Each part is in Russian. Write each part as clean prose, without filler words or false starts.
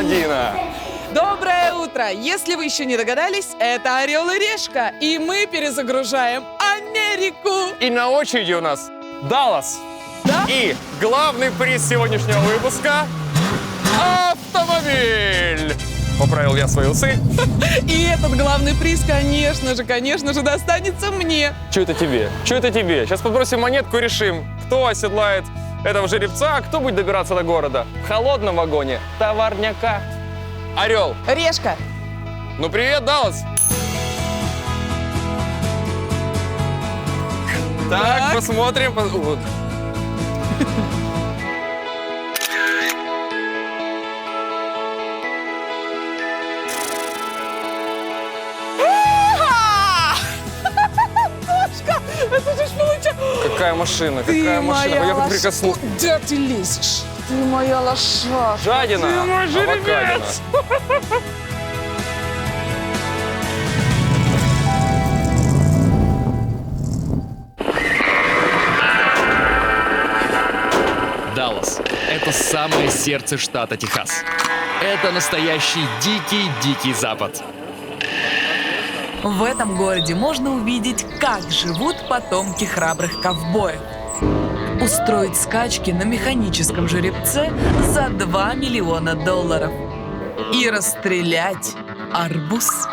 Дина. Доброе утро! Если вы еще не догадались, это «Орел и Решка», и мы перезагружаем Америку! И на очереди у нас Даллас. Да? И главный приз сегодняшнего выпуска – автомобиль. Поправил я свои усы. И этот главный приз, конечно же, достанется мне. Что это тебе? Что это тебе? Сейчас подбросим монетку и решим, кто оседлает этого жеребца, а кто будет добираться до города. В холодном вагоне товарняка. Орел. Решка. Ну привет, Даллас. Так, посмотрим. Вот. Тошка, это же ж получается. Какая машина, какая машина. Я хоть прикоснулся. Куда ты лезешь? Ты моя лошадка. Жадина, Ты мой авокадина. жеребец. Даллас – это самое сердце штата Техас. Это настоящий дикий запад. В этом городе можно увидеть, как живут потомки храбрых ковбоев. Устроить скачки на механическом жеребце за $2 миллиона. И расстрелять арбуз.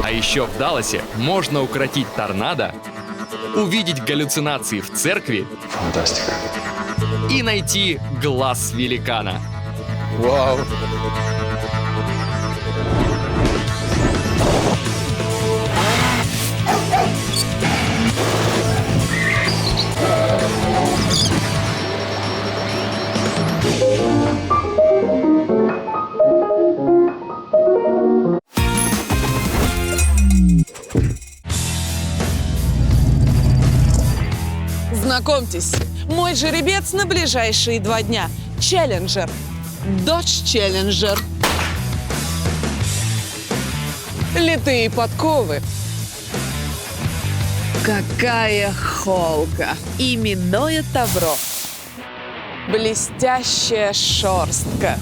А еще в Далласе можно укротить торнадо, увидеть галлюцинации в церкви. Фантастика. И найти глаз великана. Вау. Знакомьтесь, мой жеребец на ближайшие 2 дня. Челленджер. Dodge Challenger. Литые подковы. Какая холка. Именное тавро. Блестящая шерстка.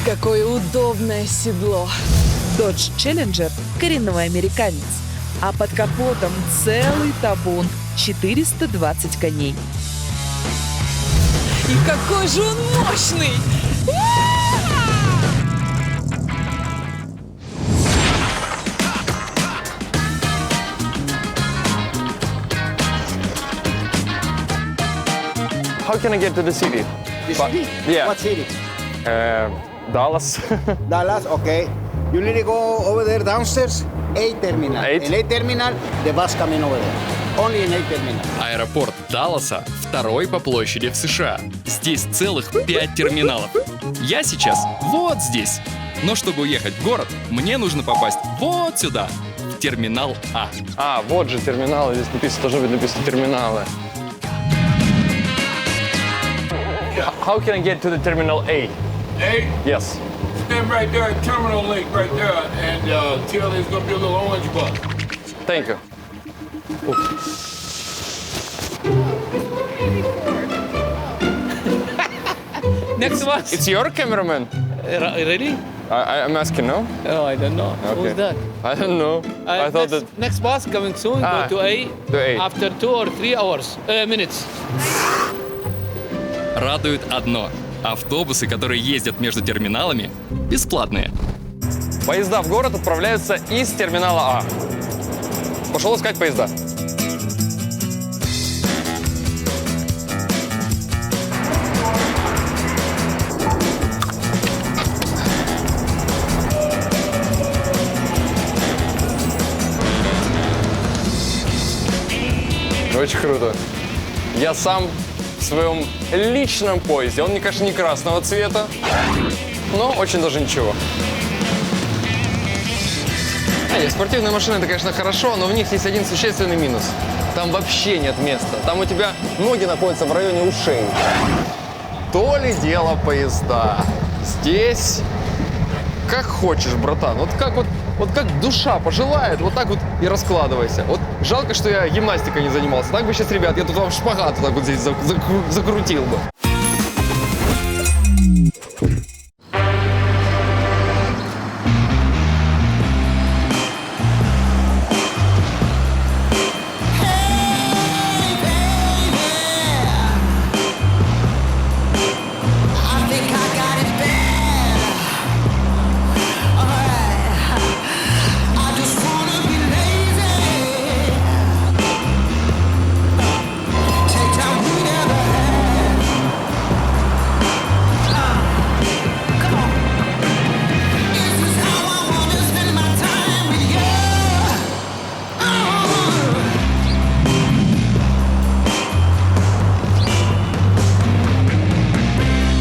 Какое удобное седло. Dodge Challenger – коренной американец. А под капотом целый табун – 420 коней. И какой же он мощный! How can I get to the city? The city? Yeah. What city? Dallas. Dallas, okay. You need to go over there downstairs, A terminal. 8? In A terminal, the bus coming over there. Only in A terminal. Аэропорт Далласа второй по площади в США. Здесь целых 5 терминалов. Я сейчас вот здесь. Но чтобы уехать в город, мне нужно попасть вот сюда, в терминал А. А, вот же терминалы. Здесь написано, должно быть написано терминалы. How can I get to the terminal A? Hey, Yes. stand right there at Terminal Lake, right there, and tell there's gonna be a little orange bus. Thank you. Next bus. It's your cameraman? Really? I'm asking, no? Oh, I don't know. Okay. Who's that? I don't know. I thought that... Next bus coming soon. Ah, Go to A. to A. After 2 or 3 hours, minutes. Радует одно. Автобусы, которые ездят между терминалами, бесплатные. Поезда в город отправляются из терминала А. Пошел искать поезда. Очень круто. Я сам в своем личном поезде. Он, мне кажется, не красного цвета, но очень даже ничего. Спортивные машины, это, конечно, хорошо, но в них есть один существенный минус. Там вообще нет места. Там у тебя ноги находятся в районе ушей. То ли дело поезда. Здесь как хочешь, братан. Вот как душа пожелает, вот так вот и раскладывайся. Вот жалко, что я гимнастикой не занимался. Так бы сейчас, ребят, я тут вам шпагат вот так вот здесь закрутил бы.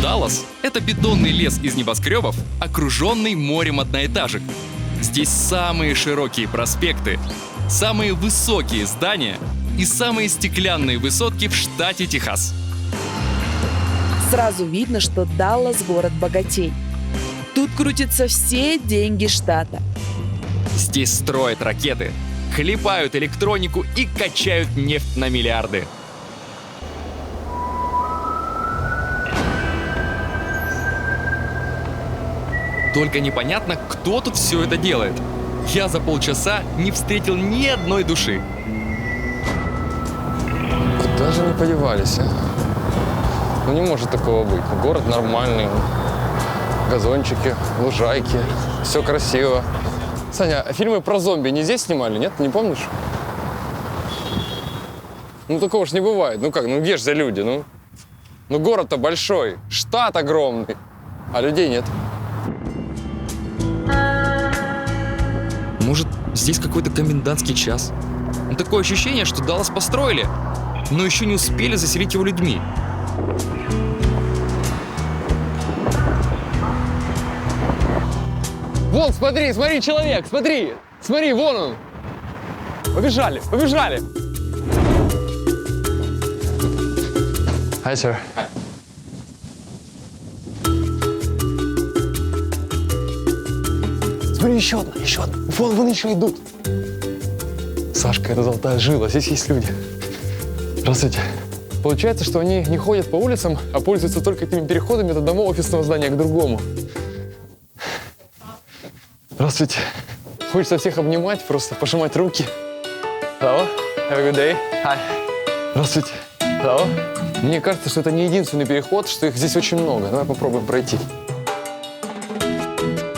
Даллас — это бетонный лес из небоскребов, окруженный морем одноэтажек. Здесь самые широкие проспекты, самые высокие здания и самые стеклянные высотки в штате Техас. Сразу видно, что Даллас — город богатей. Тут крутятся все деньги штата. Здесь строят ракеты, клепают электронику и качают нефть на миллиарды. Только непонятно, кто тут все это делает. Я за полчаса не встретил ни одной души. Куда же они подевались, а? Ну не может такого быть. Город нормальный, газончики, лужайки, все красиво. Саня, а фильмы про зомби не здесь снимали, нет? Не помнишь? Ну такого ж не бывает. Ну как, ну где же за люди, ну? Ну город-то большой, штат огромный, а людей нет. Может, здесь какой-то комендантский час? Ну, такое ощущение, что Даллас построили, но еще не успели заселить его людьми. Вон, смотри, человек, смотри, вон он. Побежали. Hi, sir. Смотри, еще одна. Вон еще идут. Сашка, это золотая жила, здесь есть люди. Здравствуйте. Получается, что они не ходят по улицам, а пользуются только этими переходами от одного офисного здания к другому. Здравствуйте. Хочется всех обнимать, просто пожимать руки. Hello. Have a good day. Hi. Здравствуйте. Hello. Мне кажется, что это не единственный переход, что их здесь очень много. Давай попробуем пройти.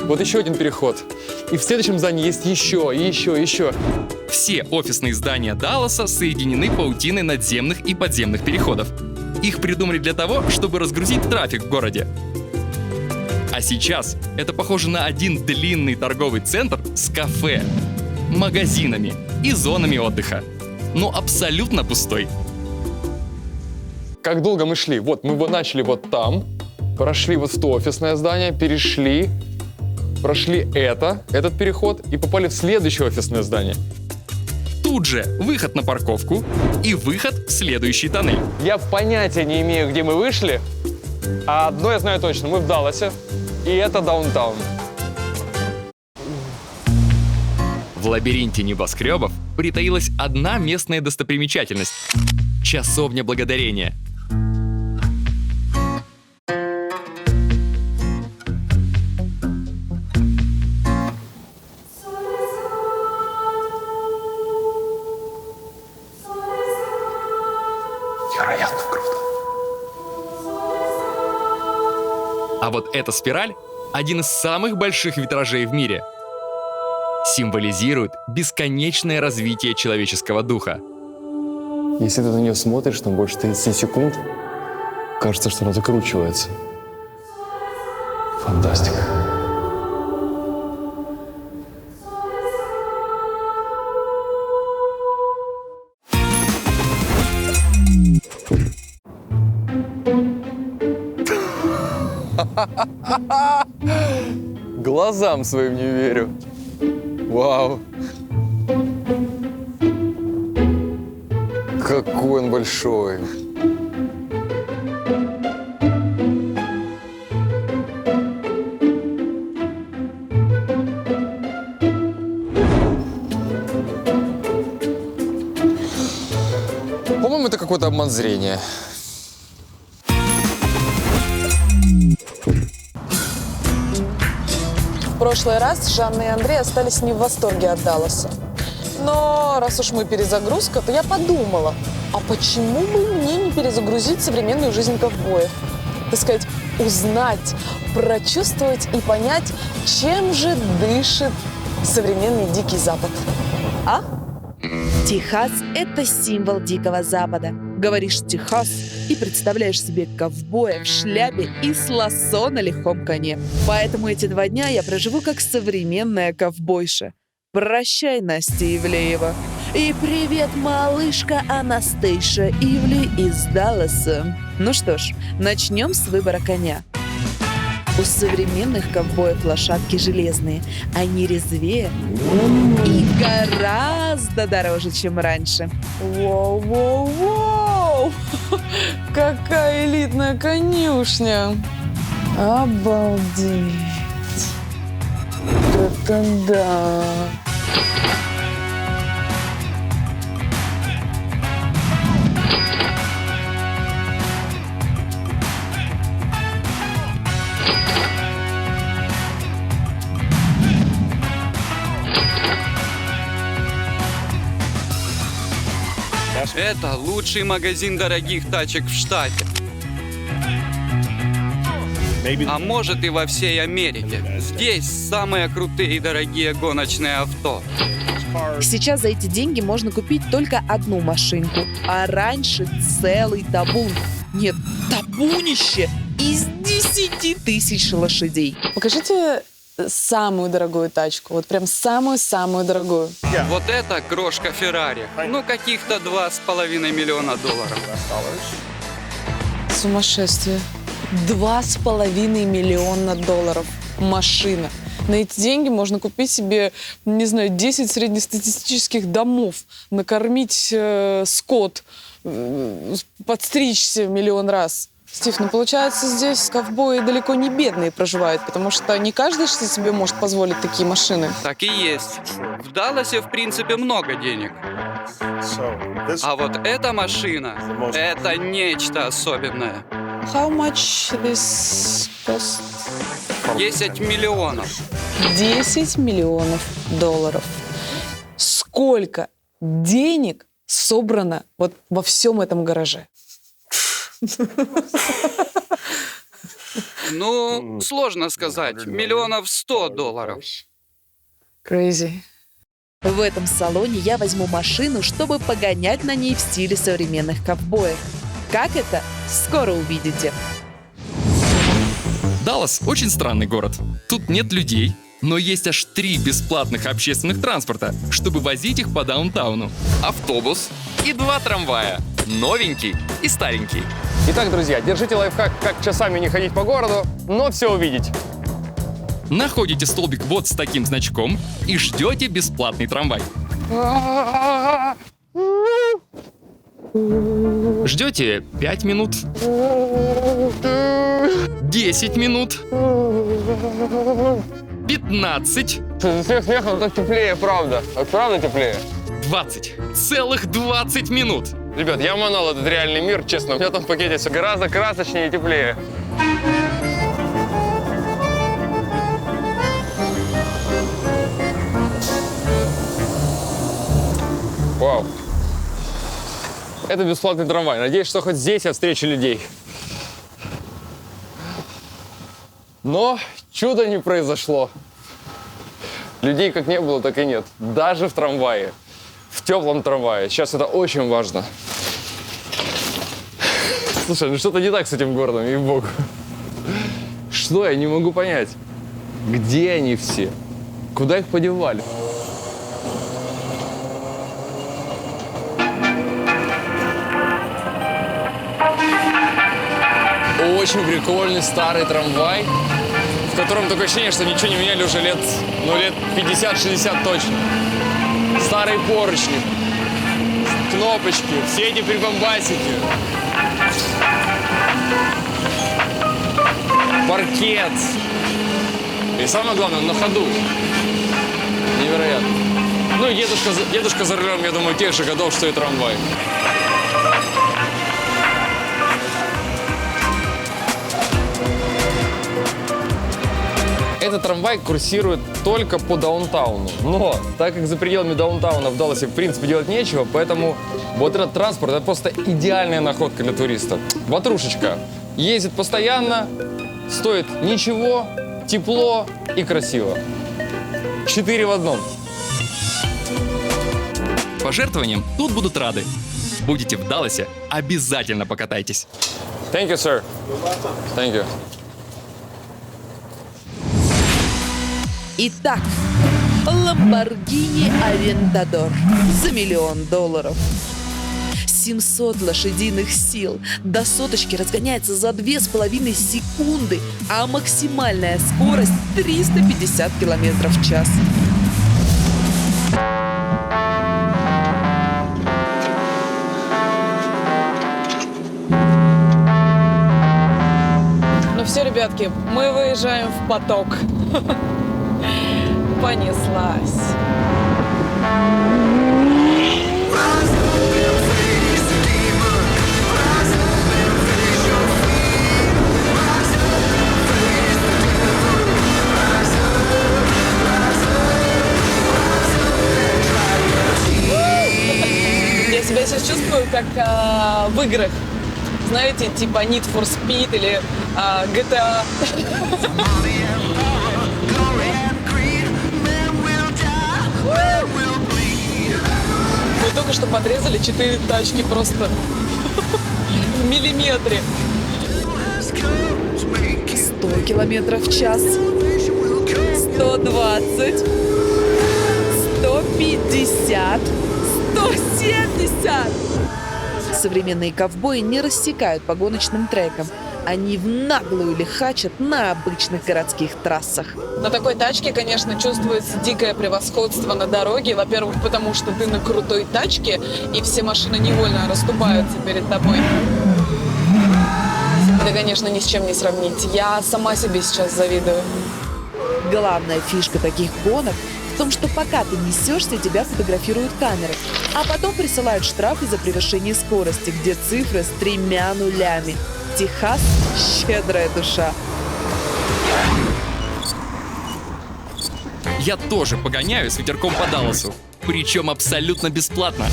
Вот еще один переход. И в следующем здании есть еще. Все офисные здания Далласа соединены паутиной надземных и подземных переходов. Их придумали для того, чтобы разгрузить трафик в городе. А сейчас это похоже на один длинный торговый центр с кафе, магазинами и зонами отдыха. Но абсолютно пустой. Как долго мы шли? Вот, мы начали вот там, прошли вот в то офисное здание, перешли, прошли этот переход и попали в следующее офисное здание. Тут же выход на парковку и выход в следующий тоннель. Я понятия не имею, где мы вышли, а одно я знаю точно, мы в Далласе, и это даунтаун. В лабиринте небоскребов притаилась одна местная достопримечательность – часовня Благодарения. Невероятно круто. А вот эта спираль – один из самых больших витражей в мире. Символизирует бесконечное развитие человеческого духа. Если ты на нее смотришь, там больше 30 секунд, кажется, что она закручивается. Фантастика. Глазам своим не верю. Вау. Какой он большой. какой-то обман зрения. В прошлый раз Жанна и Андрей остались не в восторге от Далласа. Но раз уж мы перезагрузка, то я подумала, а почему бы мне не перезагрузить современную жизнь ковбоев? Так сказать, узнать, прочувствовать и понять, чем же дышит современный Дикий Запад. А? Техас – это символ Дикого Запада. Говоришь «Техас» и представляешь себе ковбоя в шляпе и с лассо на легком коне. Поэтому эти 2 дня я проживу как современная ковбойша. Прощай, Настя Ивлеева. И привет, малышка Анастейша Ивли из Далласа. Ну что ж, начнем с выбора коня. У современных ковбоев лошадки железные. Они резвее и гораздо дороже, чем раньше. Воу-воу-воу! Какая элитная конюшня! Обалдеть! Это да! Это лучший магазин дорогих тачек в штате. А может и во всей Америке. Здесь самые крутые и дорогие гоночные авто. Сейчас за эти деньги можно купить только одну машинку, а раньше целый табун. Нет, табунище из 10 тысяч лошадей. Покажите самую дорогую тачку. Вот прям самую-самую дорогую. Вот это крошка Феррари. Ну, каких-то $2,5 миллиона. Сумасшествие. $2,5 миллиона. Машина. На эти деньги можно купить себе, не знаю, 10 среднестатистических домов, накормить скот, подстричься 1 миллион раз. Стив, ну получается, здесь ковбои далеко не бедные проживают, потому что не каждый что себе может позволить такие машины. Так и есть. В Далласе, в принципе, много денег. А вот эта машина, это нечто особенное. How much this cost? 10 миллионов. 10 миллионов долларов. Сколько денег собрано вот во всем этом гараже? Ну, сложно сказать. $100 миллионов. Crazy. В этом салоне я возьму машину, чтобы погонять на ней в стиле современных ковбоев. Как это? Скоро увидите. Даллас – очень странный город. Тут нет людей, но есть аж 3 бесплатных общественных транспорта, чтобы возить их по даунтауну. Автобус и 2 трамвая. Новенький и старенький. Итак, друзья, держите лайфхак, как часами не ходить по городу, но все увидеть. Находите столбик вот с таким значком и ждете бесплатный трамвай. Ждете 5 минут, 10 минут, 15, Смехом так теплее, правда. Вот правда теплее. 20. Целых 20 минут. Ребят, я манал этот реальный мир, честно. У меня там в пакете все гораздо красочнее и теплее. Вау. Это бесплатный трамвай. Надеюсь, что хоть здесь я встречу людей. Но чудо не произошло. Людей как не было, так и нет. Даже в трамвае. В теплом трамвае. Сейчас это очень важно. Слушай, ну что-то не так с этим городом, ей-богу. Что? Я не могу понять. Где они все? Куда их подевали? Очень прикольный старый трамвай, в котором такое ощущение, что ничего не меняли уже лет 50-60 точно. Старые поручни, кнопочки, все эти прибамбасики, паркет. И самое главное, на ходу. Невероятно. Ну и дедушка за рулем, я думаю, тех же годов, что и трамвай. этот трамвай курсирует только по даунтауну. Но так как за пределами даунтауна в Далласе в принципе делать нечего, поэтому вот этот транспорт — это просто идеальная находка для туристов. Ватрушечка ездит постоянно, стоит ничего, тепло и красиво. 4 в одном. Пожертвованиям тут будут рады. Будете в Далласе, обязательно покатайтесь. Thank you, sir. Thank you. Итак, Lamborghini Aventador за $1 миллион. 700 лошадиных сил. До соточки разгоняется за 2,5 секунды, а максимальная скорость 350 км в час. Ну все, ребятки, мы выезжаем в поток. Понеслась. Я себя сейчас чувствую как в играх. Знаете, типа Need for Speed или GTA. Мы только что подрезали 4 тачки просто в миллиметре. 100 км в час. 120. 150. 170. Современные ковбои не рассекают по гоночным трекам. Они в наглую лихачат на обычных городских трассах. На такой тачке, конечно, чувствуется дикое превосходство на дороге. Во-первых, потому что ты на крутой тачке, и все машины невольно расступаются перед тобой. Это, конечно, ни с чем не сравнить. Я сама себе сейчас завидую. Главная фишка таких гонок в том, что пока ты несешься, тебя фотографируют камеры, а потом присылают штрафы за превышение скорости, где цифры с 3 нулями. Техас – щедрая душа. Я тоже погоняю с ветерком по Далласу, причем абсолютно бесплатно.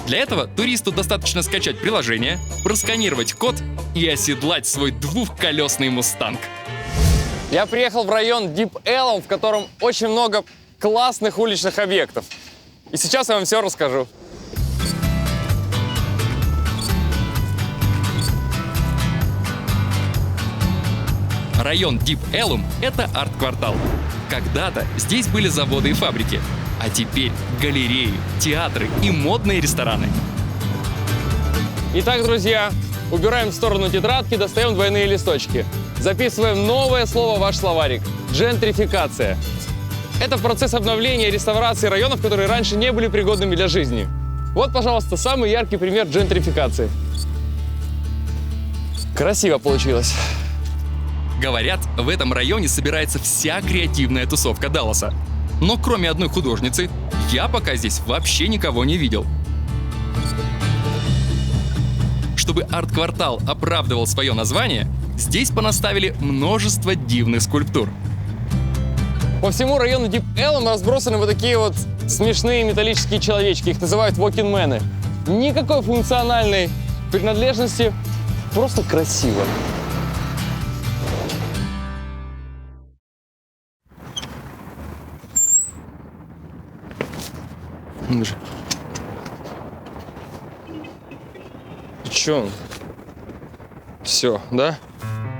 Для этого туристу достаточно скачать приложение, просканировать код и оседлать свой двухколесный мустанг. Я приехал в район Deep Ellum, в котором очень много классных уличных объектов. И сейчас я вам все расскажу. Район Deep Ellum — это арт-квартал. Когда-то здесь были заводы и фабрики, а теперь галереи, театры и модные рестораны. Итак, друзья, убираем в сторону тетрадки, достаем двойные листочки. Записываем новое слово в ваш словарик – джентрификация. Это процесс обновления и реставрации районов, которые раньше не были пригодными для жизни. Вот, пожалуйста, самый яркий пример джентрификации. Красиво получилось. Говорят, в этом районе собирается вся креативная тусовка Далласа. Но кроме одной художницы, я пока здесь вообще никого не видел. Чтобы арт-квартал оправдывал свое название, здесь понаставили множество дивных скульптур. По всему району Deep Ellum разбросаны вот такие вот смешные металлические человечки. Их называют walking-мены. Никакой функциональной принадлежности, просто красиво. Ну же. Чё? Все, да?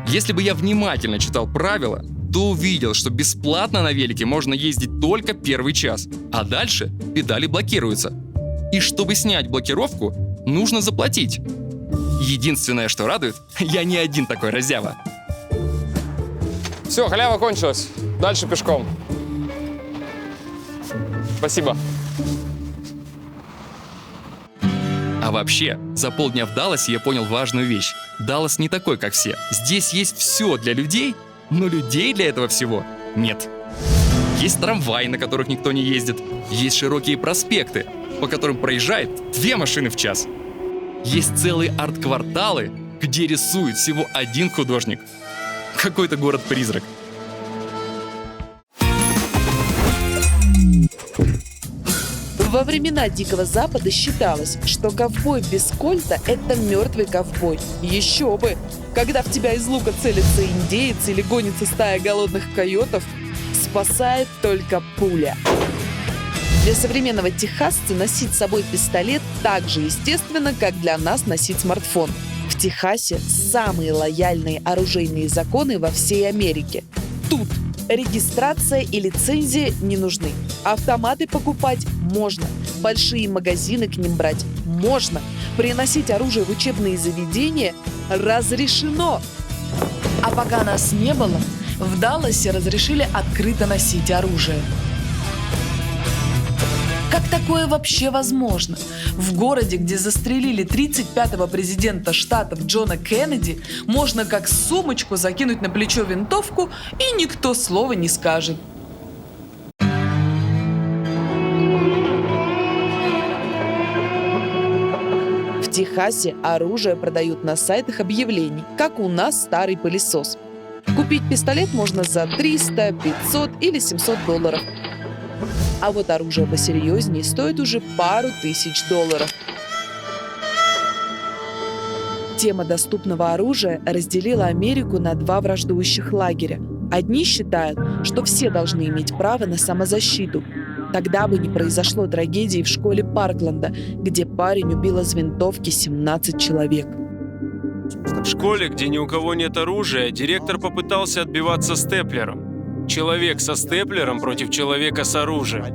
Если бы я внимательно читал правила, то увидел, что бесплатно на велике можно ездить только первый час, а дальше педали блокируются. И чтобы снять блокировку, нужно заплатить. Единственное, что радует, я не один такой раззява. Все, халява кончилась. Дальше пешком. Спасибо. А вообще, за полдня в Далласе я понял важную вещь. Даллас не такой, как все. Здесь есть все для людей, но людей для этого всего нет. Есть трамваи, на которых никто не ездит. Есть широкие проспекты, по которым проезжает 2 машины в час. Есть целые арт-кварталы, где рисует всего один художник. Какой-то город-призрак. Во времена Дикого Запада считалось, что ковбой без кольта – это мертвый ковбой. Еще бы! Когда в тебя из лука целится индеец или гонится стая голодных койотов, спасает только пуля. Для современного техасца носить с собой пистолет так же естественно, как для нас носить смартфон. В Техасе самые лояльные оружейные законы во всей Америке. Тут регистрация и лицензия не нужны. Автоматы покупать можно. Большие магазины к ним брать можно. Приносить оружие в учебные заведения разрешено. А пока нас не было, в Далласе разрешили открыто носить оружие. Как такое вообще возможно? В городе, где застрелили 35-го президента штатов Джона Кеннеди, можно как сумочку закинуть на плечо винтовку, и никто слова не скажет. В Техасе оружие продают на сайтах объявлений, как у нас старый пылесос. Купить пистолет можно за 300, 500 или $700. А вот оружие посерьезнее стоит уже пару тысяч $. Тема доступного оружия разделила Америку на два враждующих лагеря. Одни считают, что все должны иметь право на самозащиту. Тогда бы не произошло трагедии в школе Паркленда, где парень убил из винтовки 17 человек. В школе, где ни у кого нет оружия, директор попытался отбиваться степлером. Человек со степлером против человека с оружием.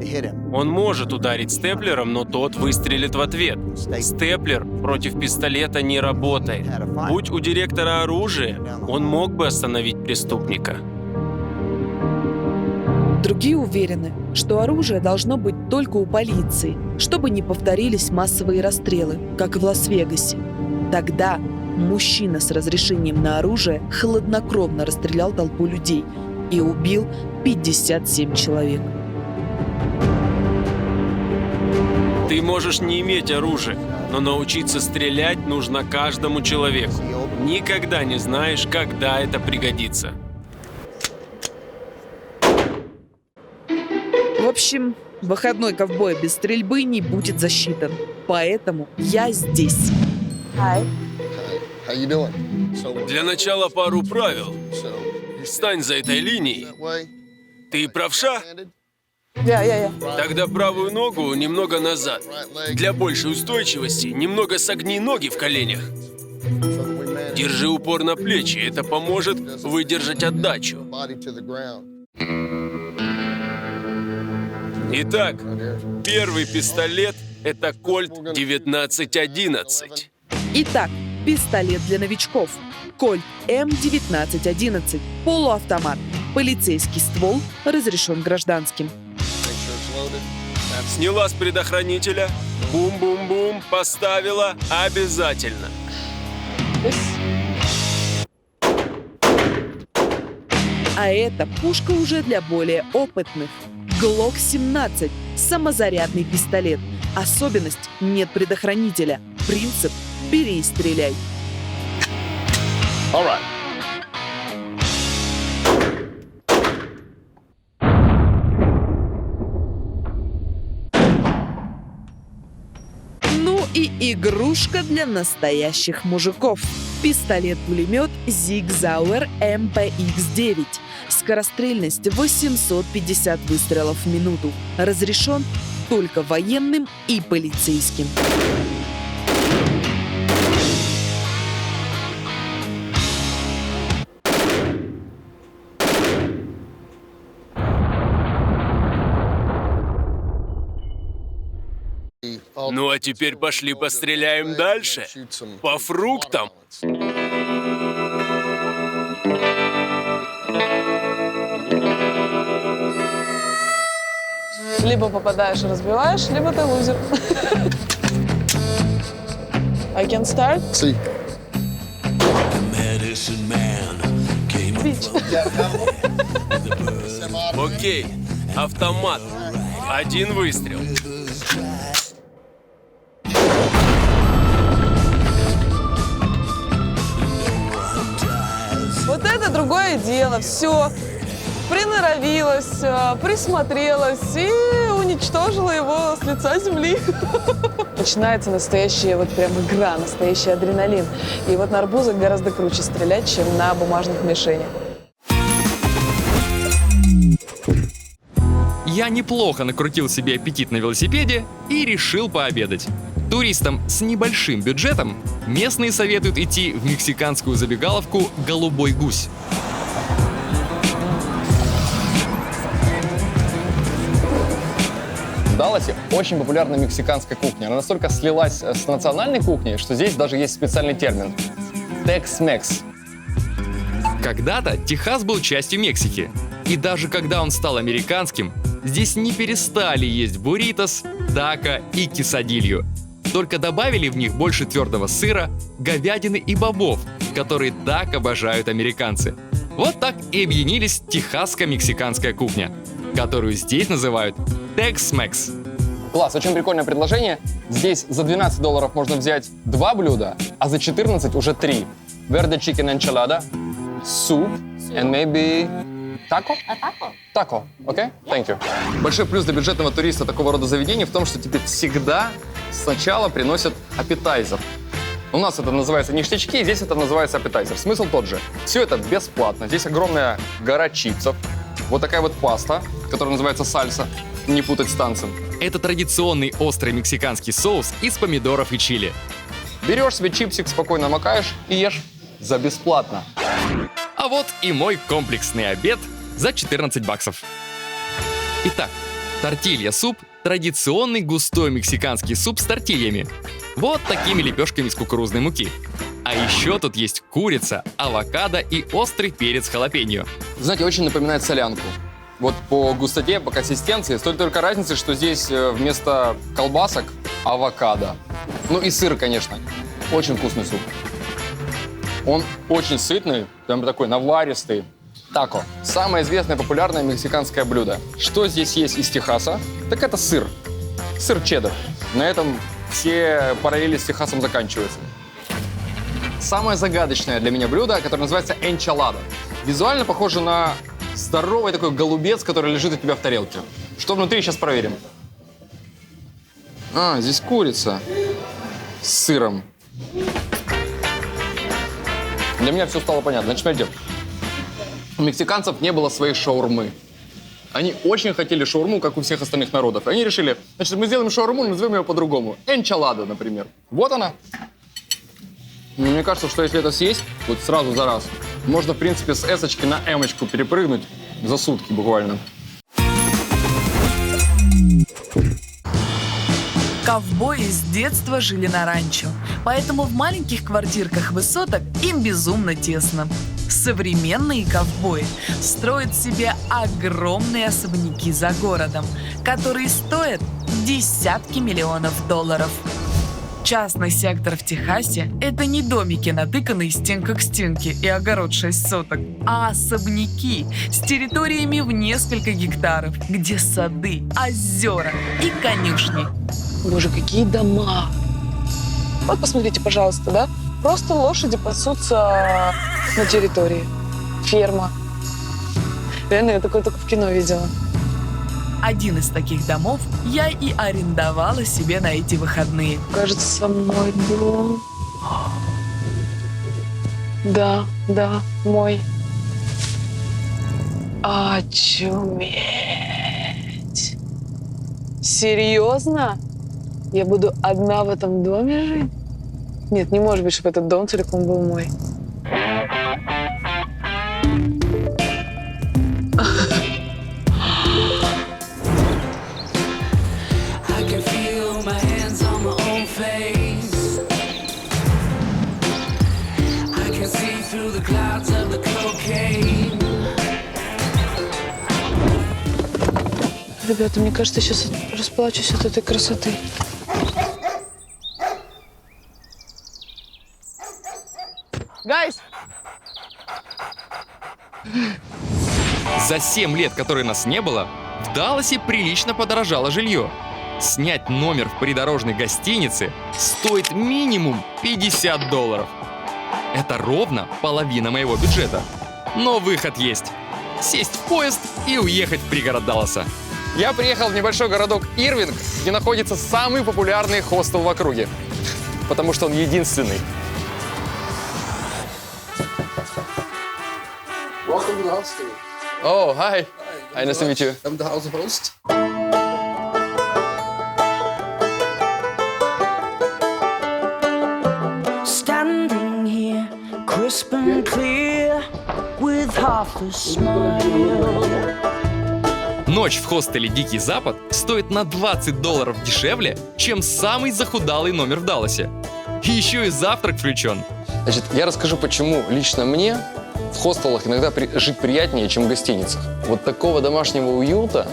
Он может ударить степлером, но тот выстрелит в ответ. Степлер против пистолета не работает. Будь у директора оружие, он мог бы остановить преступника. Другие уверены, что оружие должно быть только у полиции, чтобы не повторились массовые расстрелы, как в Лас-Вегасе. Тогда мужчина с разрешением на оружие хладнокровно расстрелял толпу людей и убил 57 человек. Ты можешь не иметь оружия, но научиться стрелять нужно каждому человеку. Никогда не знаешь, когда это пригодится. В общем, выходной ковбоя без стрельбы не будет засчитан. Поэтому я здесь. Для начала пару правил. Встань за этой линией. Ты правша? Я. Тогда правую ногу немного назад. Для большей устойчивости немного согни ноги в коленях. Держи упор на плечи, это поможет выдержать отдачу. Итак, первый пистолет – это Кольт 1911. Итак, пистолет для новичков. Кольт М1911. Полуавтомат. Полицейский ствол разрешен гражданским. Сняла с предохранителя. Бум-бум-бум. Поставила. Обязательно. А это пушка уже для более опытных. Glock 17. Самозарядный пистолет. Особенность – нет предохранителя. Принцип – бери и стреляй. Ну и игрушка для настоящих мужиков. Пистолет-пулемет Sig Sauer MPX-9. Скорострельность 850 выстрелов в минуту. Разрешен только военным и полицейским. Ну а теперь пошли постреляем дальше. По фруктам. Либо попадаешь и разбиваешь, либо ты лузер. I can start? Sí. Бич. Окей, автомат. Один выстрел. Вот это другое дело. Все. приноровилась, присмотрелась и уничтожила его с лица земли. Начинается настоящая вот прям игра, настоящий адреналин. И вот на арбузах гораздо круче стрелять, чем на бумажных мишенях. Я неплохо накрутил себе аппетит на велосипеде и решил пообедать. Туристам с небольшим бюджетом местные советуют идти в мексиканскую забегаловку «Голубой гусь». В Далласе очень популярна мексиканская кухня. Она настолько слилась с национальной кухней, что здесь даже есть специальный термин – Tex-Mex. Когда-то Техас был частью Мексики. И даже когда он стал американским, здесь не перестали есть бурритос, тако и quesadillo. Только добавили в них больше твердого сыра, говядины и бобов, которые так обожают американцы. Вот так и объединились техасско-мексиканская кухня, которую здесь называют Tex-Mex. Класс, очень прикольное предложение. Здесь за $12 можно взять 2 блюда, а за 14 уже 3. Verde chicken enchilada, soup and maybe taco? Taco, окей? Thank you. Большой плюс для бюджетного туриста такого рода заведений в том, что тебе всегда сначала приносят аппетайзер. У нас это называется ништячки, здесь это называется аппетайзер. Смысл тот же. Все это бесплатно. Здесь огромная гора чипсов. Вот такая вот паста, которая называется сальса. Не путать с танцем. Это традиционный острый мексиканский соус из помидоров и чили. Берешь себе чипсик, спокойно макаешь и ешь за бесплатно. А вот и мой комплексный обед за 14 баксов. Итак, тортилья-суп – традиционный густой мексиканский суп с тортильями. Вот такими лепешками из кукурузной муки. А еще тут есть курица, авокадо и острый перец халапеньо. Знаете, очень напоминает солянку. Вот по густоте, по консистенции, с той только разницей, что здесь вместо колбасок авокадо. Ну и сыр, конечно. Очень вкусный суп. Он очень сытный, прям такой наваристый. Тако. Самое известное популярное мексиканское блюдо. Что здесь есть из Техаса? Так это сыр. Сыр чеддер. На этом все параллели с Техасом заканчиваются. Самое загадочное для меня блюдо, которое называется энчилада. Визуально похоже на здоровый такой голубец, который лежит у тебя в тарелке. Что внутри, сейчас проверим. А, здесь курица с сыром. Для меня все стало понятно. Значит, смотрите, у мексиканцев не было своей шаурмы. Они очень хотели шаурму, как у всех остальных народов. Они решили, значит, мы сделаем шаурму, назовем ее по-другому. Энчилада, например. Вот она. Но мне кажется, что если это съесть, вот сразу за раз, можно, в принципе, с эсочки на эмочку перепрыгнуть за сутки буквально. Ковбои с детства жили на ранчо, поэтому в маленьких квартирках высоток им безумно тесно. Современные ковбои строят себе огромные особняки за городом, которые стоят десятки миллионов долларов. Частный сектор в Техасе – это не домики, натыканные стенка к стенке и огород 6 соток, а особняки с территориями в несколько гектаров, где сады, озера и конюшни. Боже, какие дома! Вот посмотрите, пожалуйста, да? Просто лошади пасутся на территории. Ферма. Реально, я такое только в кино видела. Один из таких домов я и арендовала себе на эти выходные. Кажется, мой дом. Да, мой. Очуметь. Серьезно? Я буду одна в этом доме жить? Нет, не может быть, чтобы этот дом целиком был мой. Ребята, мне кажется, я сейчас расплачусь от этой красоты. Гайс! За 7 лет, которые нас не было, в Далласе прилично подорожало жилье. Снять номер в придорожной гостинице стоит минимум $50. Это ровно половина моего бюджета. Но выход есть. сесть в поезд и уехать в пригород Далласа. Я приехал в небольшой городок Ирвинг, где находится самый популярный хостел в округе. Потому что он единственный. Welcome to the hostel. О, hi. Hi, nice to meet you. I'm the house host. Standing here, crisp and clear, with half a smile. Ночь в хостеле «Дикий Запад» стоит на $20 дешевле, чем самый захудалый номер в Далласе. И еще и завтрак включен. Значит, я расскажу, почему лично мне в хостелах иногда жить приятнее, чем в гостиницах. Вот такого домашнего уюта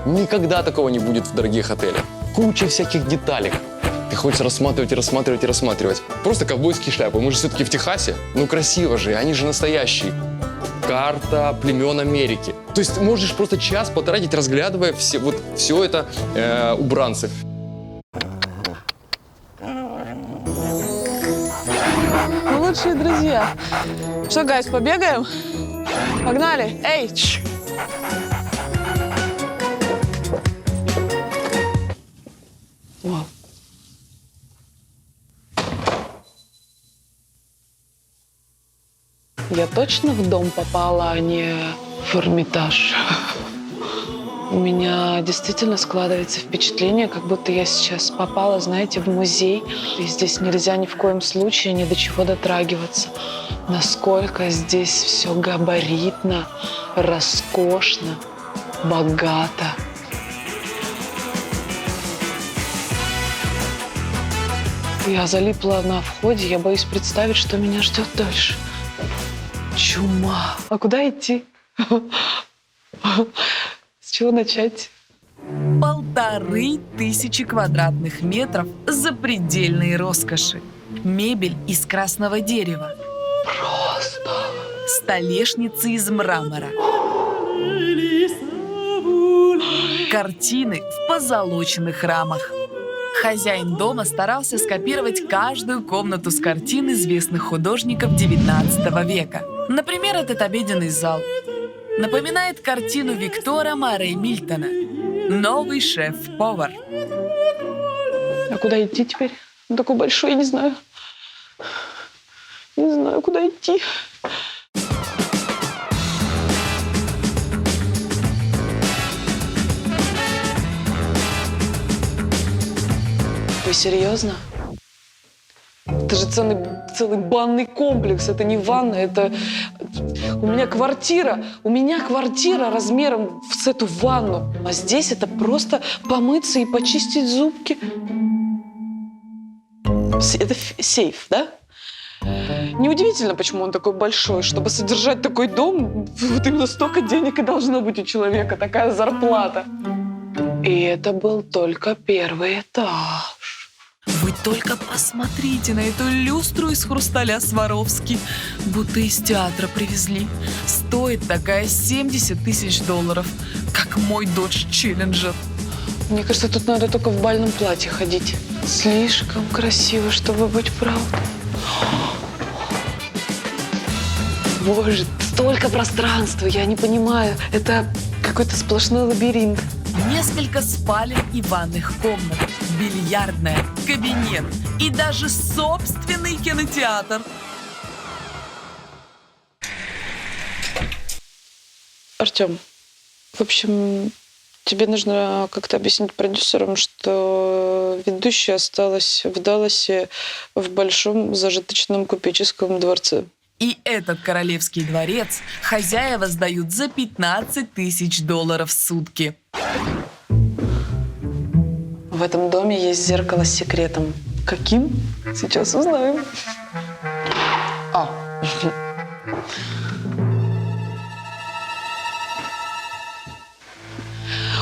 никогда такого не будет в дорогих отелях. Куча всяких деталек. Ты хочешь рассматривать и рассматривать и рассматривать. Просто ковбойские шляпы. Мы же все-таки в Техасе. Ну, красиво же, они же настоящие. Карта племен Америки. То есть можешь просто час потратить, разглядывая все это убранцы. Мы лучшие друзья. Что, гайс, побегаем? Погнали. Эй! Вау. Я точно в дом попала, а не в Эрмитаж. У меня действительно складывается впечатление, как будто я сейчас попала, знаете, в музей. И здесь нельзя ни в коем случае ни до чего дотрагиваться. Насколько здесь все габаритно, роскошно, богато. Я залипла на входе, я боюсь представить, что меня ждет дальше. Чума. А куда идти? С чего начать? 1500 квадратных метров запредельной роскоши. Мебель из красного дерева. Просто. Столешницы из мрамора. Картины в позолоченных рамах. Хозяин дома старался скопировать каждую комнату с картин известных художников 19 века. Например, этот обеденный зал напоминает картину Виктора Морей Мильтона «Новый шеф-повар». А куда идти теперь? Он такой большой, я не знаю. Не знаю, куда идти. Вы серьезно? Это же целый банный комплекс. Это не ванна, это... У меня квартира размером с эту ванну. А здесь это просто помыться и почистить зубки. Это сейф, да? Неудивительно, почему он такой большой. Чтобы содержать такой дом, вот именно столько денег и должно быть у человека, такая зарплата. И это был только первый этаж. Вы только посмотрите на эту люстру из хрусталя Сваровски, будто из театра привезли. Стоит такая $70 000, как мой Dodge Challenger. Мне кажется, тут надо только в бальном платье ходить. Слишком красиво, чтобы быть правдой. Боже, столько пространства, я не понимаю. Это какой-то сплошной лабиринт. Несколько спален и ванных комнат, бильярдная, кабинет и даже собственный кинотеатр. Артем, в общем, тебе нужно как-то объяснить продюсерам, что ведущая осталась в Далласе в большом зажиточном купеческом дворце. И этот королевский дворец хозяева сдают за $15 000 в сутки. В этом доме есть зеркало с секретом. Каким? Сейчас узнаем.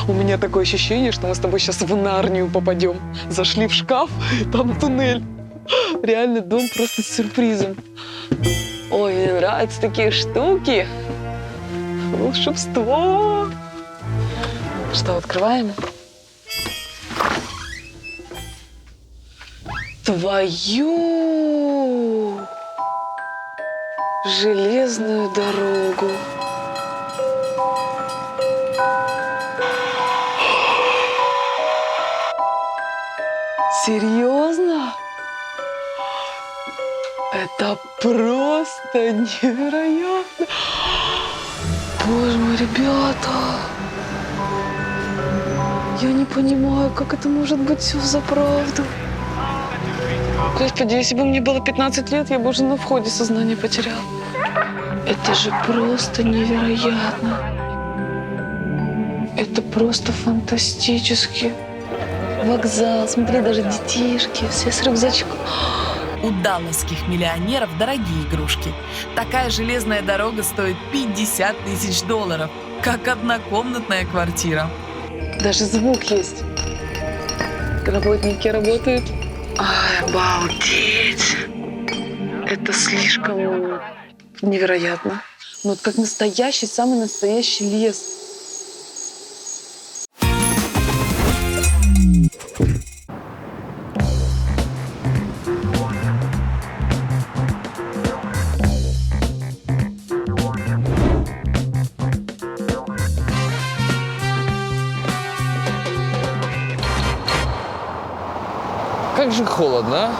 У меня такое ощущение, что мы с тобой сейчас в Нарнию попадем. Зашли в шкаф, и там туннель. Реально дом просто с сюрпризом. Ой, мне нравятся такие штуки. Волшебство. Что, открываем? Твою железную дорогу. Серьезно? Это просто невероятно. Боже мой, ребята. Я не понимаю, как это может быть все взаправду. Господи, если бы мне было 15 лет, я бы уже на входе сознание потеряла. Это же просто невероятно. Это просто фантастически. Вокзал, смотри, даже детишки, все с рюкзачком. У далласских миллионеров дорогие игрушки. Такая железная дорога стоит $50 000, как однокомнатная квартира. Даже звук есть. Работники работают. Ай, обалдеть. Это слишком невероятно. Ну, вот как настоящий, самый настоящий лес. Как же холодно, а?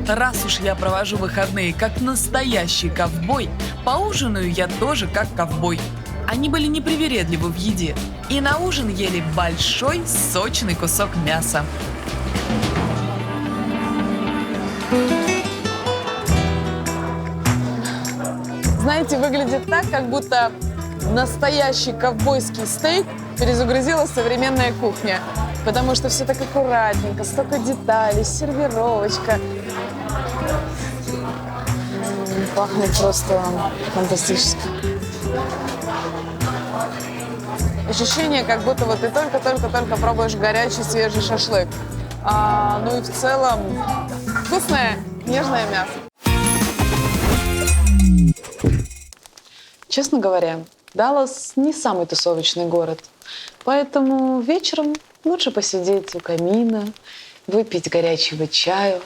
Раз уж я провожу выходные как настоящий ковбой, поужинаю я тоже как ковбой. Они были непривередливы в еде и на ужин ели большой сочный кусок мяса. Знаете, выглядит так, как будто настоящий ковбойский стейк перезагрузила современная кухня. Потому что все так аккуратненько, столько деталей, сервировочка. Пахнет просто фантастически. Ощущение, как будто вот ты только-только пробуешь горячий свежий шашлык. Ну и в целом вкусное, нежное мясо. Честно говоря, Даллас не самый тусовочный город. Поэтому вечером лучше посидеть у камина, выпить горячего чаю.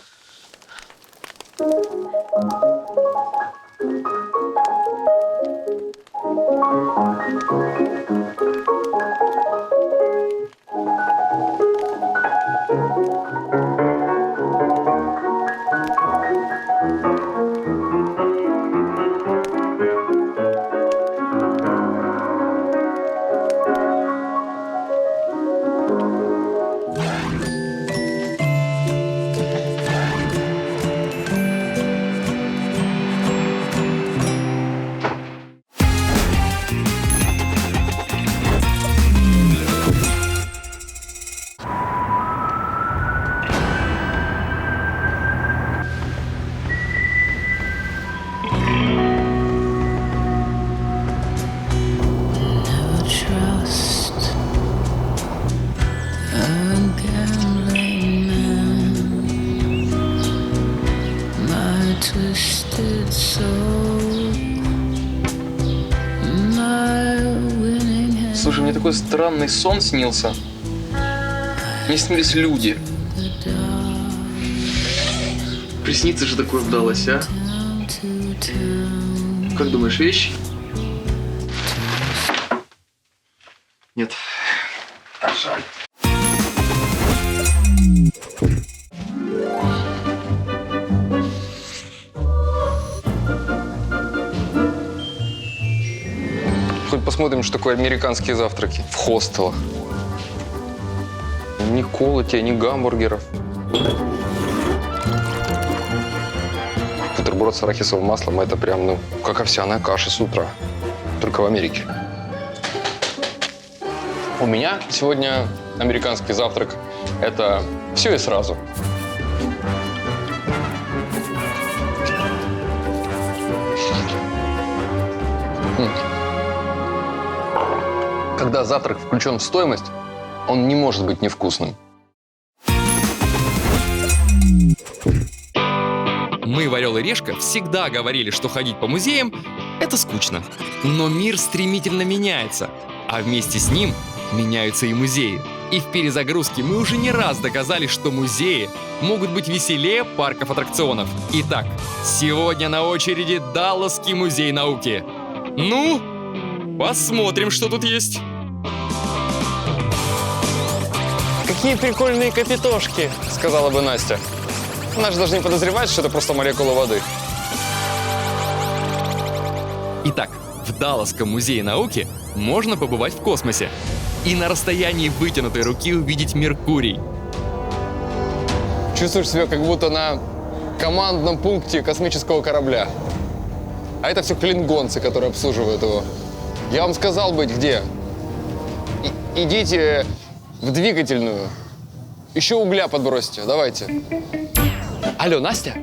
Слушай, мне такой странный сон снился. Мне снились люди. Приснится же такое в Далласе, а? Как думаешь, вещи? Нет. Жаль. Хоть посмотрим, что такое американские завтраки в хостелах. Ни колы тебе, ни гамбургеров. Бутерброд с арахисовым маслом – это прям, ну, как овсяная каша с утра. Только в Америке. У меня сегодня американский завтрак – это все и сразу. Когда завтрак включен в стоимость, он не может быть невкусным. Мы в «Орел и Решка» всегда говорили, что ходить по музеям – это скучно. Но мир стремительно меняется, а вместе с ним меняются и музеи. И в перезагрузке мы уже не раз доказали, что музеи могут быть веселее парков аттракционов. Итак, сегодня на очереди Далласский музей науки. Ну, посмотрим, что тут есть. какие прикольные капитошки, сказала бы Настя. Она же даже не подозревает, что это просто молекула воды. Итак, в Далласском музее науки можно побывать в космосе и на расстоянии вытянутой руки увидеть Меркурий. Чувствуешь себя как будто на командном пункте космического корабля. А это все клингонцы, которые обслуживают его. Я вам сказал быть где. Идите в двигательную. Еще угля подбросьте, давайте. Алло, Настя,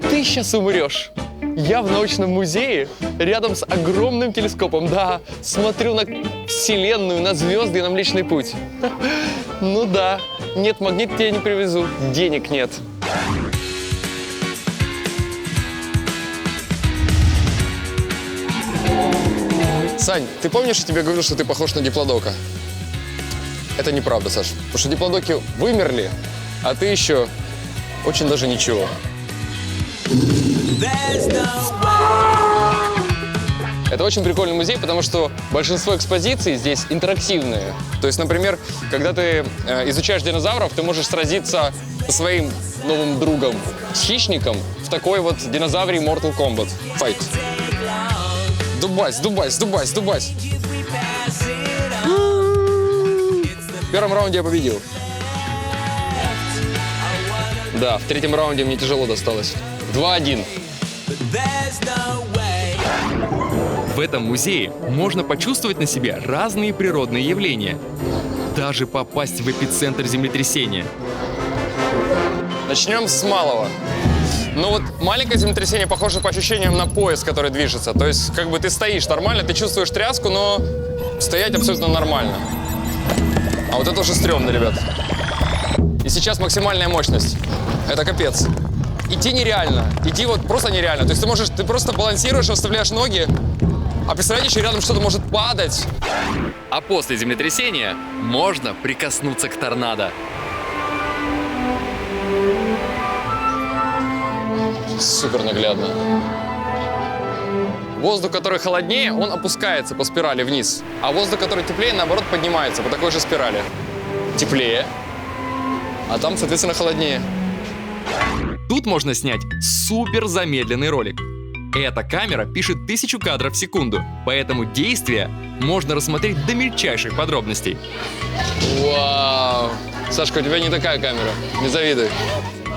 ты сейчас умрешь. Я в научном музее рядом с огромным телескопом. Да, смотрю на Вселенную, на звезды и на Млечный Путь. Ну да, нет, магнит тебе не привезу, денег нет. Сань, ты помнишь, я тебе говорил, что ты похож на диплодока? Это неправда, Саш, потому что диплодоки вымерли, а ты еще очень даже ничего. Это очень прикольный музей, потому что большинство экспозиций здесь интерактивные. То есть, например, когда ты изучаешь динозавров, ты можешь сразиться со своим новым другом, с хищником, в такой вот динозаврий Mortal Kombat Fight. Дубась, дубась, дубась, дубась. В первом раунде я победил. Да, в третьем раунде мне тяжело досталось. 2-1. В этом музее можно почувствовать на себе разные природные явления. Даже попасть в эпицентр землетрясения. Начнем с малого. Ну вот маленькое землетрясение похоже по ощущениям на поезд, который движется. То есть как бы ты стоишь нормально, ты чувствуешь тряску, но стоять абсолютно нормально. А вот это уже стрёмно, ребят. И сейчас максимальная мощность. Это капец. Идти нереально. Идти вот просто нереально. То есть ты просто балансируешь, вставляешь ноги, а представляете, еще рядом что-то может падать. А после землетрясения можно прикоснуться к торнадо. Супер наглядно. Воздух, который холоднее, он опускается по спирали вниз. А воздух, который теплее, наоборот, поднимается по такой же спирали. Теплее, а там, соответственно, холоднее. Тут можно снять супер замедленный ролик. Эта камера пишет 1000 кадров в секунду, поэтому действие можно рассмотреть до мельчайших подробностей. Вау! Сашка, у тебя не такая камера, не завидуй.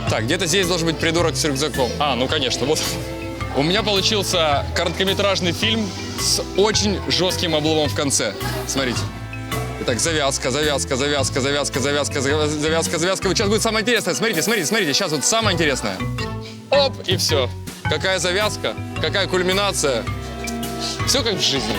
Так, где-то здесь должен быть придурок с рюкзаком. А, ну конечно, вот. У меня получился короткометражный фильм с очень жестким обломом в конце. Смотрите. Итак, завязка, завязка, завязка, завязка, завязка, завязка, завязка. Вот сейчас будет самое интересное. Смотрите, смотрите, смотрите. Сейчас вот самое интересное. Оп, и все. Какая завязка, какая кульминация. Все как в жизни.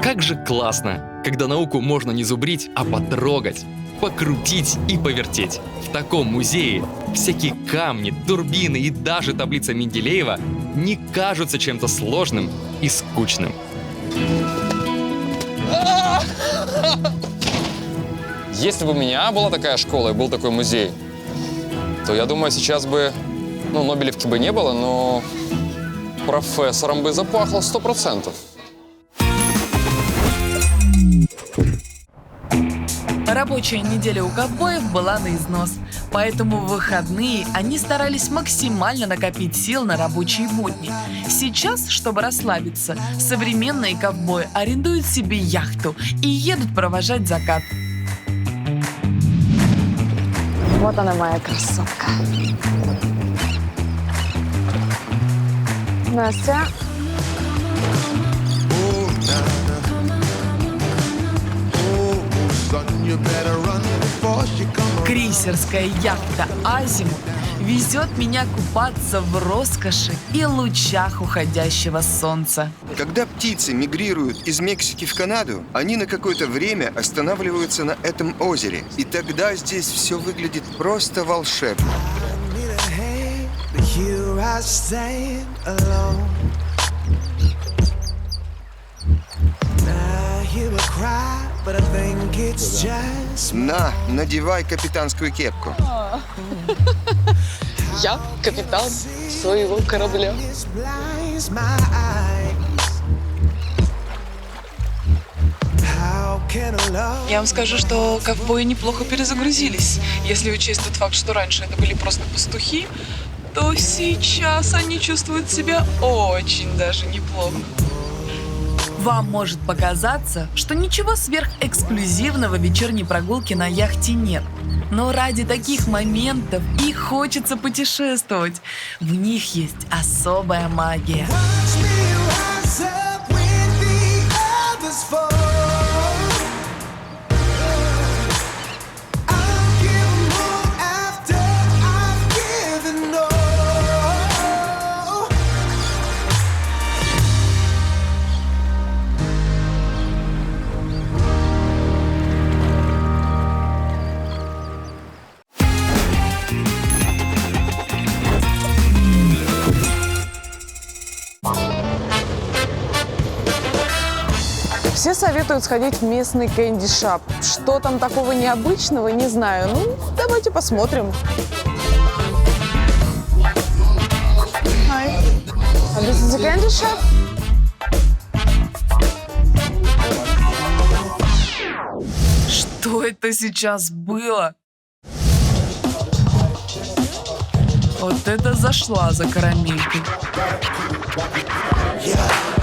Как же классно, когда науку можно не зубрить, а потрогать, покрутить и повертеть. В таком музее всякие камни, турбины и даже таблица Менделеева не кажутся чем-то сложным и скучным. Если бы у меня была такая школа и был такой музей, то я думаю, сейчас бы, ну, Нобелевки бы не было, но профессором бы запахло 100%. Рабочая неделя у ковбоев была на износ, поэтому в выходные они старались максимально накопить сил на рабочие будни. Сейчас, чтобы расслабиться, современные ковбои арендуют себе яхту и едут провожать закат. Вот она, моя красотка. Настя. Крейсерская яхта «Азимут» везет меня купаться в роскоши и лучах уходящего солнца. Когда птицы мигрируют из Мексики в Канаду, они на какое-то время останавливаются на этом озере. И тогда здесь все выглядит просто волшебно. На, надевай капитанскую кепку. Я капитан своего корабля. Я вам скажу, что ковбои неплохо перезагрузились. Если учесть тот факт, что раньше это были просто пастухи, то сейчас они чувствуют себя очень даже неплохо. Вам может показаться, что ничего сверхэксклюзивного в вечерней прогулке на яхте нет. Но ради таких моментов и хочется путешествовать. В них есть особая магия. Все советуют сходить в местный кэнди-шап. Что там такого необычного, не знаю. Ну, давайте посмотрим. Hi. This is a candy shop? Что это сейчас было? Вот это зашла за карамелькой.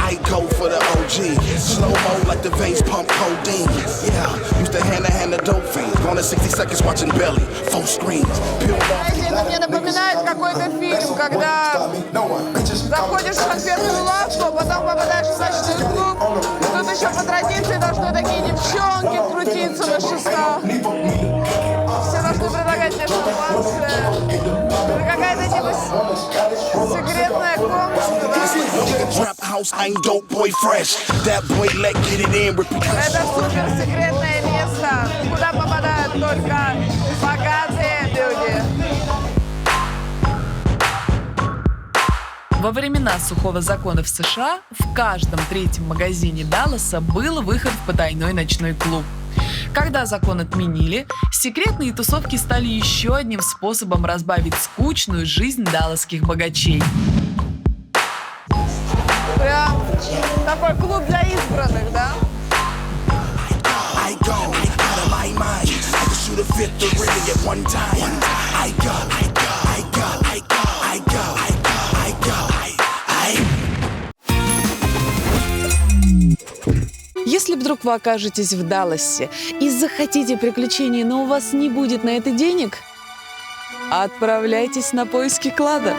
I go for the OG. Slow-mo like the veins pump codeine. Yeah, used to hand the dope fiends. Going to 60 seconds watching Belly. Full screens. Это мне напоминает какой-то фильм, когда заходишь в конфетную лавку, а потом попадаешь в ночной клуб. Тут еще по традиции должны такие девчонки крутиться на шестах. Все должны предлагать мне шампанское. Это какая-то типа секретная комната, да? Это суперсекретное место, куда попадают только богатые люди. Во времена сухого закона в США в каждом третьем магазине Далласа был выход в потайной ночной клуб. Когда закон отменили, секретные тусовки стали еще одним способом разбавить скучную жизнь далласских богачей. Прям такой клуб для избранных, да? Если вдруг вы окажетесь в Далласе и захотите приключений, но у вас не будет на это денег, отправляйтесь на поиски клада.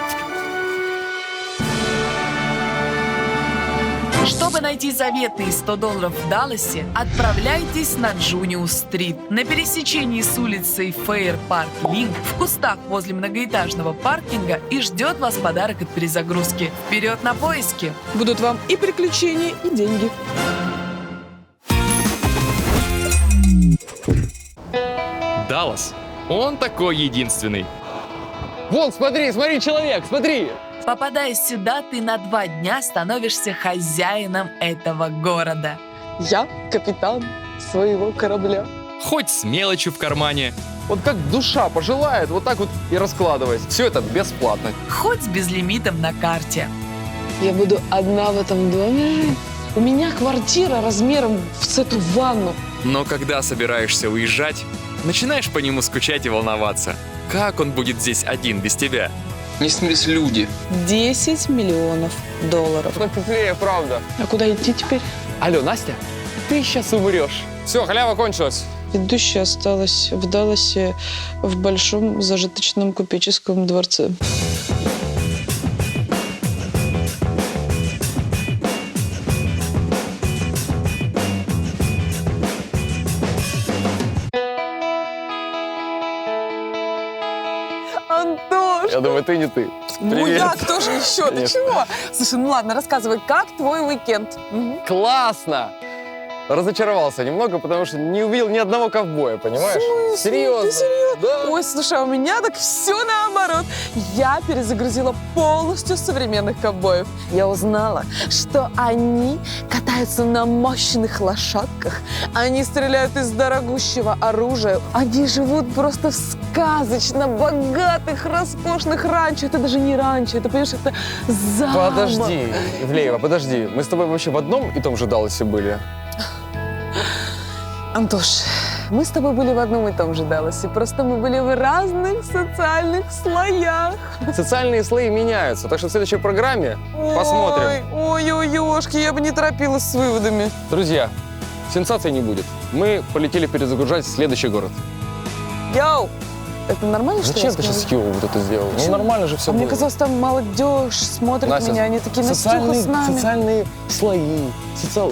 Чтобы найти заветные $100 в Далласе, отправляйтесь на Джуниус-стрит. На пересечении с улицей Фейр Парк Линк в кустах возле многоэтажного паркинга и ждет вас подарок от перезагрузки. Вперед на поиски! Будут вам и приключения, и деньги. Даллас. Он такой единственный. Вон, смотри, человек, смотри! Попадая сюда, ты на 2 дня становишься хозяином этого города. Я капитан своего корабля. Хоть с мелочью в кармане. Вот как душа пожелает, вот так вот и раскладывать. Все это бесплатно. Хоть с безлимитом на карте. Я буду одна в этом доме жить. У меня квартира размером с эту ванну. Но когда собираешься уезжать, начинаешь по нему скучать и волноваться. Как он будет здесь один без тебя? Не снились люди. $10 миллионов. Ну, теплее, правда. А куда идти теперь? Алло, Настя, ты сейчас умрешь. Все, халява кончилась. Ведущая осталась в Далласе в большом зажиточном купеческом дворце. Антош! Я думаю, ты не ты. Ну Привет. я, кто же еще? Ты Конечно. чего? Слушай, ну ладно, рассказывай, как твой уикенд? Классно! Разочаровался немного, потому что не увидел ни одного ковбоя, понимаешь? Серьезно. Ты серьезно? Да. Ой, слушай, а у меня так все наоборот. Я перезагрузила полностью современных ковбоев. Я узнала, что они катаются на мощных лошадках, они стреляют из дорогущего оружия, они живут просто в сказочно богатых, роскошных ранчо. Это даже не ранчо, это, понимаешь, это замок. Подожди, Ивлеева, подожди. Мы с тобой вообще в одном и том же Далласе были? Антош, мы с тобой были в одном и том же Далласе, просто мы были в разных социальных слоях. Социальные слои меняются, так что в следующей программе посмотрим. Ой-ой-ошки, я бы не торопилась с выводами. Друзья, сенсаций не будет. Мы полетели перезагружать следующий город. Йоу! Это нормально, что Зачем я ты сейчас сказала? йоу вот это сделал? Ну Почему? нормально же все А было. мне казалось, там молодежь смотрит Настя, меня, они такие, Настюха с нами. социальные слои.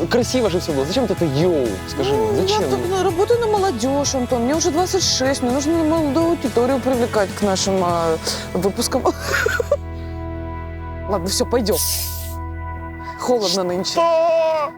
Красиво же все было. Зачем вот это йоу? Скажи мне, зачем? Я тут работаю на молодежь, Антон. Мне уже 26, мне нужно молодую аудиторию привлекать к нашим выпускам. Ладно, все, пойдем. Холодно нынче. Что?